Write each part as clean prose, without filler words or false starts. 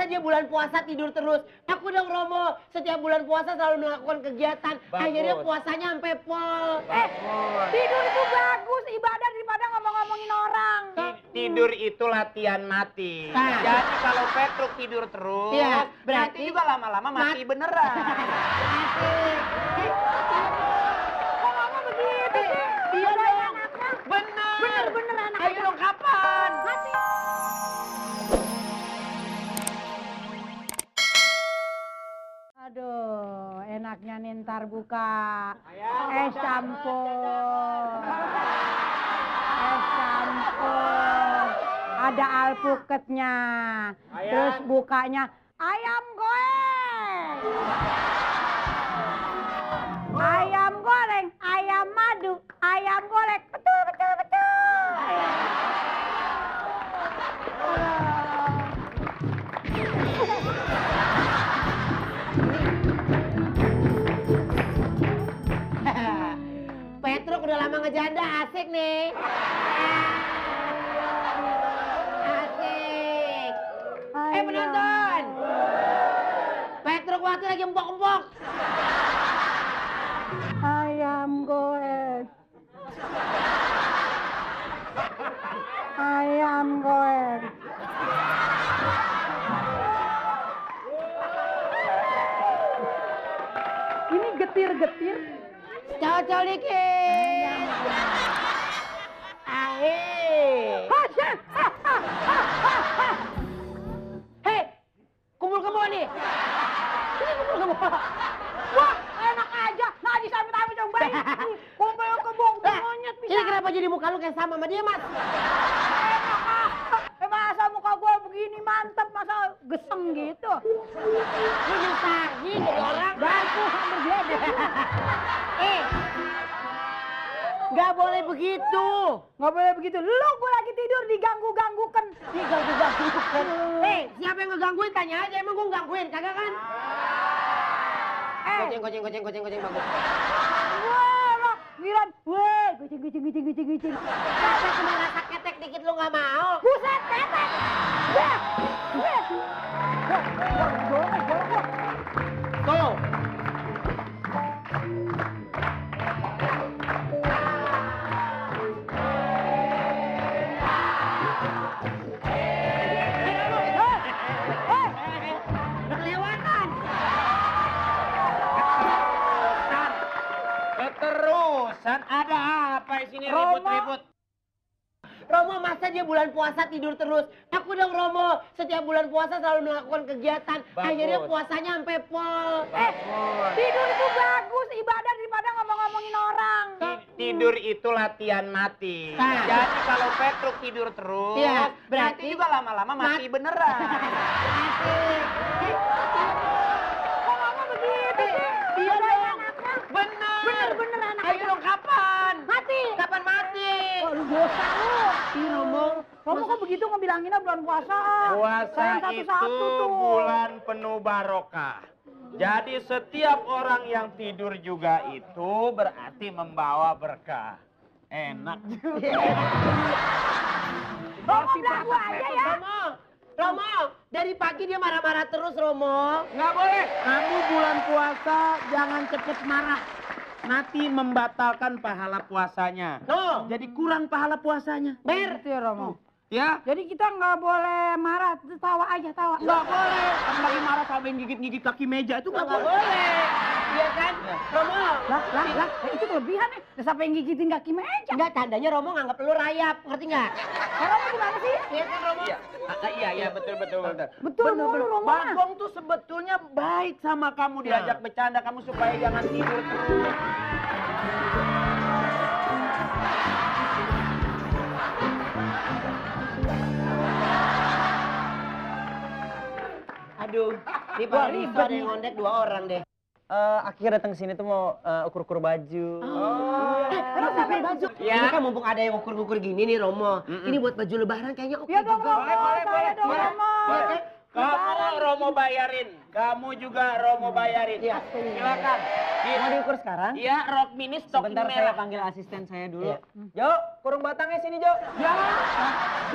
masa dia bulan puasa tidur terus? Aku dong Romo, setiap bulan puasa selalu melakukan kegiatan. Bagus. Akhirnya puasanya sampai pol. Tidur itu bagus, ibadah daripada ngomong-ngomongin orang. Tidur itu latihan mati. Nah. Jadi kalau Petruk tidur terus, Iya, nanti berarti juga lama-lama mati beneran. Asik. Kok ngomong begitu sih? Iya Ada dong. anaknya. Bener. Bener anak. Ayo dong kapan? Mati. Aduh, enaknya nih ntar buka es campur. Es campur. Ada alpuketnya. Terus bukanya ayam goreng. Ayam goreng, ayam madu, ayam goreng. Betul. Petruk udah lama ngejanda, asik nih. Asik. Penonton. Petruk waktu lagi empok-empok. Ayam goreng. Ayam goreng. Ini getir-getir. Cocok dikit. Ahik. Hei, kumpul kebo nih. Ini kumpul kebo. Wah, enak aja. Nah, disambut-sambut dong, baik. Kumpul kebong, monyet bisa. Ini kenapa jadi muka lu kayak sama dia, Mas? Enak ah. Masa muka gua begini mantap, masa geseng gitu. Lu nyusahin jadi orang. Baku hampir gede. Nggak boleh begitu. Nggak boleh begitu. Lu gua lagi tidur diganggu-ganggukan. Diganggu-ganggukan. Siapa yang ngegangguin? Tanya aja, emang gua ngegangguin, kagak kan? Goceng, bagus. Wah, lo giran. Wah, goceng. Masa cuma rasa ketek dikit lu nggak mau? Buset, ketek. Wah. Tuh. Kelewatan. Keterusan ada apa di sini Romo. ribut-ribut? Romo, masa dia bulan puasa tidur terus? Aku dong Romo, setiap bulan puasa selalu melakukan kegiatan. Bagus. Akhirnya puasanya sampai pol. Tidur itu bagus, ibadah daripada ngomong-ngomongin orang. Tidur itu latihan mati. Nah. Jadi kalau Petruk tidur terus, Iya, berarti nanti juga lama-lama mati beneran. Asik. Kok ngomong begitu sih? Iya Ada dong. anaknya. Bener anak. Ayo dong kapan? Mati. Kapan mati? Oh, lu dosa lu. Ih Romo. Kamu kok begitu ngebilanginnya bulan puasa? Puasa Sayang itu satu-satu tuh. bulan penuh barokah. Jadi setiap orang yang tidur juga itu berarti membawa berkah. Enak juga. Romo bilang gua aja ya. Romo, dari pagi dia marah-marah terus Romo. Nggak boleh. Kamu bulan puasa jangan cepet marah. Nanti membatalkan pahala puasanya. No, Jadi kurang pahala puasanya. Ber. Gitu ya, Romo. Ya? Jadi kita nggak boleh marah, tawa aja tawa. Nggak boleh. Kamu lagi marah sampai gigit-gigit kaki meja itu Nggak nggak boleh. boleh. Iya kan? Romo. Lah, itu kelebihan nih. Sampai yang gigitin kaki meja. Enggak, tandanya Romo nganggap lu rayap, ngerti nggak? Romo gimana sih? Iya kan Romo? Iya, betul. Betul mulu Romo mah. Bagong tuh sebetulnya baik sama kamu diajak bercanda kamu supaya jangan tidur terus. Aduh, di Pak Riso ada yang ngondek 2 orang deh. Akhirnya datang ke sini tuh mau ukur-ukur baju. Emang sampai baju? Ya. Ini kan mumpung ada yang ukur-ukur gini nih Romo. Ini buat baju lebaran kayaknya oke Ya dong juga. Romo, saya dong Romo. Iya kan? Kamu Romo bayarin, kamu juga Romo bayarin. Iya. Silakan. Mau diukur sekarang? Iya, rok mini stok Sebentar merah. saya panggil asisten saya dulu. Iya. Jo, kurung batangnya sini Jo. Ya.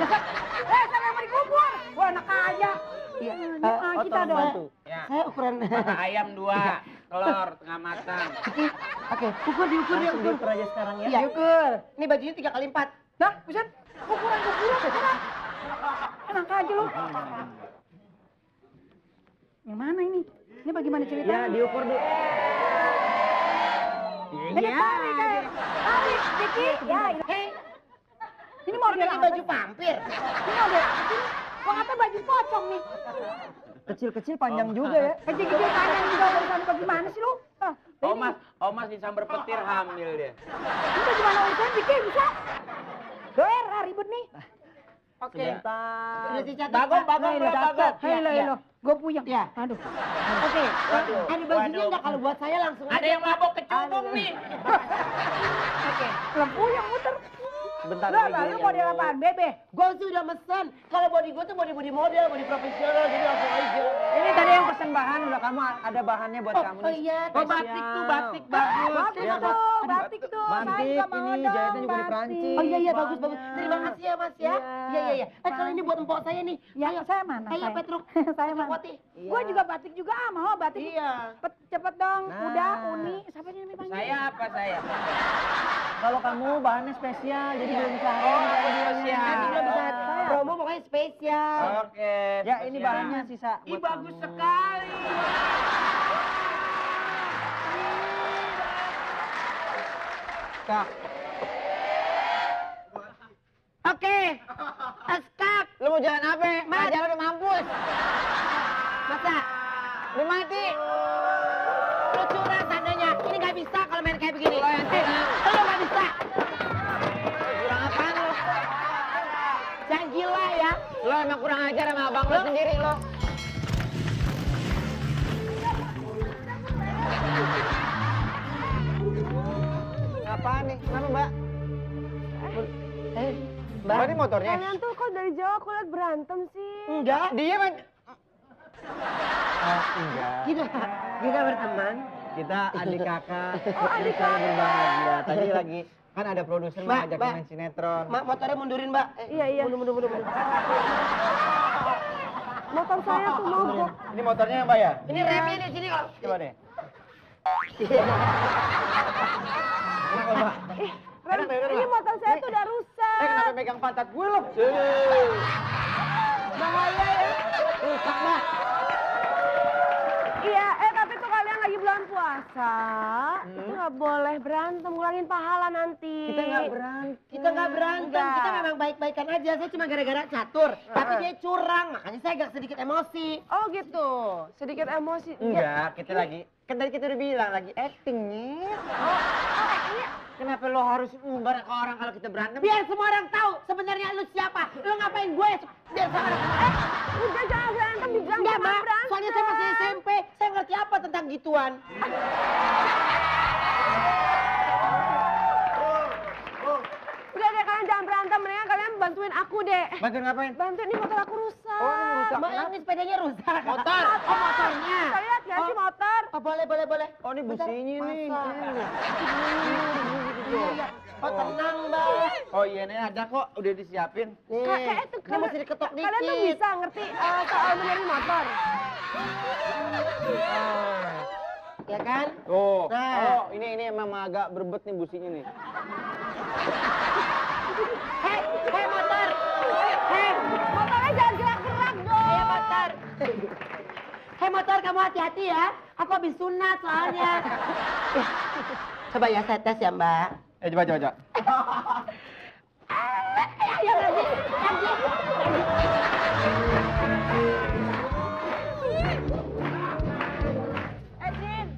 Siapa yang mau dikubur? Wah, enak aja. Iya. Kita tolong dong. bantu. Ya. Saya ukuran. Mata ayam 2, telur tengah matang. Oke, diukur Langsung diukur aja sekarang ya. Iya, ukur. Ini bajunya 3x4. Dah, buset. Ukuran. Enak aja lu. Yang mana ini? Ini bagaimana Ya, ceritanya? diukur dulu. Tarik, Diki. Ya, Hei, ini model pakai apa? baju vampir. Ini model apa sih? Kok kata baju pocong nih? Kecil-kecil panjang juga ya. Kecil-kecil panjang juga urusan bagaimana sih lu? Omas disamber petir hamil dia. Ini bagaimana urusan bikin bisa? Doer, ribet nih. Oke. Sebentar. Udah dicatat. Bagong, Pak? bagong, Udah bagong. dicatat. Hei Iya. lo, gue puyeng. Iya. Aduh. Oke, Waduh, ada bajunya waduh. enggak kalau buat saya langsung Ada aja. yang mabok kecubung nih. Oke. Lempu yang muter. Sebentar Lah, lagi, lalu ya, model Bu. apaan? Bebe. Gue sih udah mesen. Kalau body gue tuh body model, body profesional, jadi langsung aja. Ini tadi yang pesen bahan udah kamu ada bahannya buat kamu Oh nih. iya, Oh, batik tuh, batik bagus. Batik Biar tuh, Pak. batik tuh. Batik, Saya juga mau ini dong, jahitnya juga di batik. Perancis. Oh iya iya bagus Bahannya. bagus. Terima kasih ya Mas ya. Iya. Iya. Kalau ini buat empok saya nih. Ya, saya mana? Ayo saya? Petruk. Saya mana? Wati. Gue juga batik juga, mau batik. Iya. Cepet dong, Nah. udah, Uni. Siapa ini namanya panggil? Saya apa saya? Kalau kamu bahannya spesial, jadi belum bisa hari Oh, ini kayak spesial. dia. Nanti belum bisa promo pokoknya spesial. Oke. Ya ini spesial. bahannya sisa. Ih, buat bagus kamu. sekali. Kak, Oke. Skap. lu mau jalan apa? Mat. Jalan udah mampus. Masa? Udah mati. Lu curang tandanya. Ini nggak bisa kalau main kayak begini. Lo yang curang. Lu nggak bisa. Kurang apaan lu? Jangan gila ya. Lo emang kurang ajar sama abang lo sendiri lo. Apaan nih? Kenapa mbak? Mbak ini motornya? Kalian tuh kok dari jauh aku lihat berantem sih. Enggak. Dia kan? Enggak. Kita berteman. Kita adik kakak. Oh, adik Kita kakak. berbahagia. Tadi lagi kan ada produser Mbak, mau ajak Mbak. main sinetron. Mak, motornya mundurin, Mbak. Iya. Mundur. Motor saya tuh mogok. Ini motornya mbak ya? Ini remnya di sini kok. Coba deh. Kenapa mbak? Ini motor saya tuh udah rusak. Kenapa megang pantat gue lo? Bahaya ya. Rusak, Mbak. Iya, tapi tuh kalian lagi bulan puasa. Itu nggak boleh berantem, ngurangin pahala nanti. Kita nggak berantem. Kita nggak berantem, Enggak. kita memang baik-baikan aja. Saya cuma gara-gara catur, tapi dia curang, makanya saya agak sedikit emosi. Oh gitu, sedikit emosi. Enggak, kita lagi. Kan tadi kita udah bilang lagi actingnya. Iya. Kenapa lo harus umbar ke orang kalau kita berantem? Biar semua orang tahu sebenarnya lu siapa. Lu ngapain gue? Biar semua orang tahu. Udah jangan berantem, dibilang Enggak, jangan Mbak. berantem. Soalnya saya masih SMP. Saya ngerti apa tentang gituan. Udah deh, kalian jangan berantem, mendingan kalian bantuin aku deh. Bantuin ngapain? Bantuin, ini motor aku rusak. Oh, ini rusak. Mbak, ini sepedanya rusak. Motor. Oh, motornya. Kalian lihat ya sih motor? Oh, boleh. Oh, ini businya nih. Iya. Oh, tenang, Mbak. Oh iya, ini ada kok, udah disiapin. Nih, Kakek itu ini masih diketok dikit. Kalian tuh bisa ngerti soal benerin motor. Ya kan? Oh, Nah. ini emang agak berbet nih businya nih. Hei motor. Hei, Motornya jangan gerak-gerak dong. Hei motor. Hei motor, kamu hati-hati ya. Aku habis sunat soalnya. Coba ya saya tes ya, Mbak. Coba. Ayo lagi. Jin.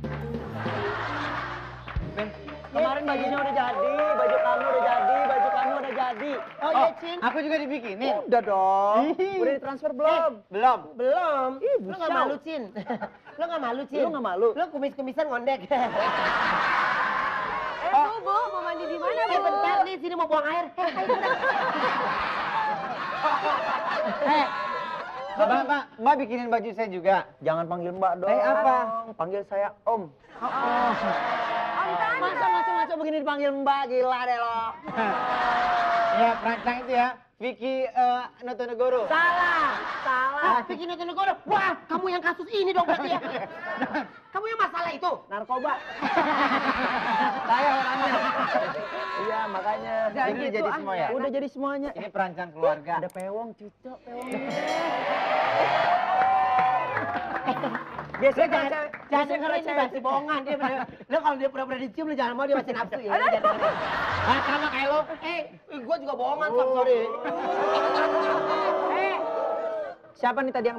Kemarin bajunya udah jadi, baju kamu udah jadi. Oh iya, Cin. Aku juga dibikinin. Udah dong. Udah ditransfer belum? Belum. Belum. Ih, Lu nggak busyau. malu, Cin. Lu nggak malu, Cin. Lu nggak malu? Lu kumis-kumisan ngondek. Bu, mau mandi di mana, Bu? Bentar nih, sini mau buang air. Mbak bikinin baju saya juga. Jangan panggil Mbak dong. apa? Panggil saya Om. Om Tanya. Masa begini dipanggil Mbak, gila deh lo. Ya, perancang itu ya. Vicky Notonegoro. Salah. Bikin itu negara. Wah, kamu yang kasus ini dong berarti ya. Kamu yang masalah itu. Narkoba. Saya orangnya. Iya, makanya. Jangan Ini gitu, jadi ah. semua ya. Udah jadi semuanya. Ini perancang keluarga. Ada pewong, cucok, pewong. Biasanya jangan biasanya dengerin kalau ini cewek- masih bohongan dia. Lo kalau dia pura-pura dicium lo jangan mau dia masih nafsu ya. Ah, sama kayak lo. Gua juga bohongan, sorry. Siapa nih tadi yang